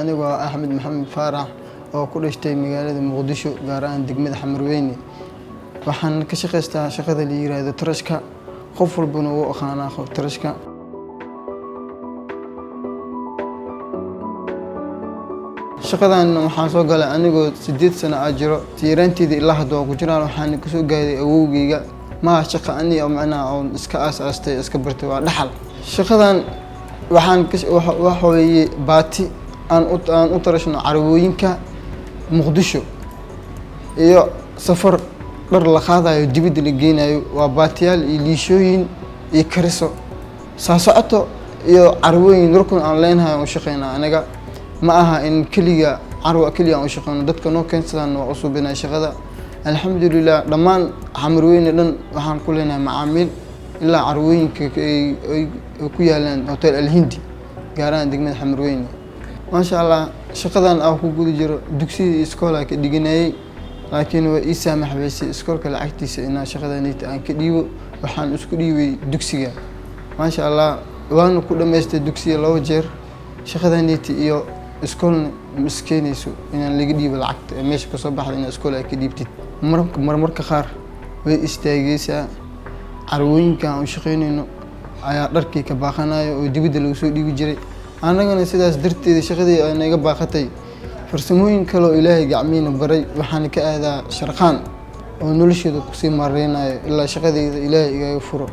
anigoo Axmed Maxamed Faarax oo ku dhashtay magaalada Muqdisho gaar ahaan degmada Xamarweyne. waxaan ka shaqeystaa shaqada la yiraahdo tarashka. qof walbana wuu aqaanaa tarashka. shaqadan waxaan soo galay anigoo 8 sano jiro. tiiraanteedii ilaa hadda ku jiraan waxaan ka soo gaaday awowgeyga. ma shaqo ani oo macnaa oo iska aasaastay iska bartay waa dhaxal. shaqadan waxa weeye baati aan u tarashno carwooyinka Muqdisho iyo safar dhar la qaadayo dibadda la geenayo waa baatiyaal iyo liishooyin iyo kariso saasacato iyo carwooyin rukun aan leenahay oo shaqeynaa anaga ma aha in kaliya carwo kaliya aan shaqeyno dadka noo keensadaan oo cusubina shaqada alxamdulillah dhammaan Xamarweyne dhan waxaan ku leenahay macaamiil ilaa carwooyinka ay ku yaalaan hotel Al-Hindi gaar ahaan degmada Xamarweyne. ما شاء الله شقدان أو كوجود جرو دكسي إسكولا كديجناي لكن وإسامح بس إسكول كالعكتي سئنا شقدان يتأن كديو وحن إسكولي دكسية. ما شاء الله وأنا كل ما است دكسية لوجر شقدان يتيو إسكول مسكين يسو إن اللي جدي بالعكت ماشي كصباح لنا إسكولا كديبتي مرمر كخار وإستاجيسا عروين كانوا شقينينو ayaa dharkii ka baaqanayo oo dibadda lagu soo dhiibi jiray anagana sidaas darteed shaqadii ay naga baaqatay farsamooyin kale oo Ilaahay gacmiina baray waxaan ka aadaa sharqaan oo nolosheeda ku sii mareynayo ilaa shaqadeeda Ilaahay iga furo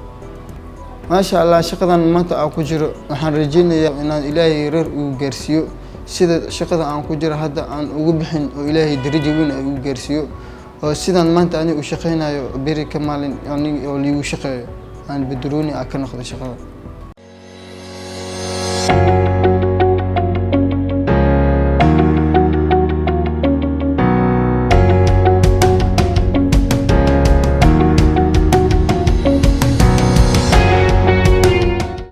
ma sha Allah shaqadan maanta aan ku jiro waxaan rajaynayaa inaan Ilaahay reer u gaarsiiyo sida shaqada aan ku jiro hadda aan ugu bixin oo Ilaahay darajo weyn ay u gaarsiiyo oo sidan maanta ani u shaqeynayo beri ka maalin oo liigu shaqeeyo aan بدروني أكن أخذ شغله.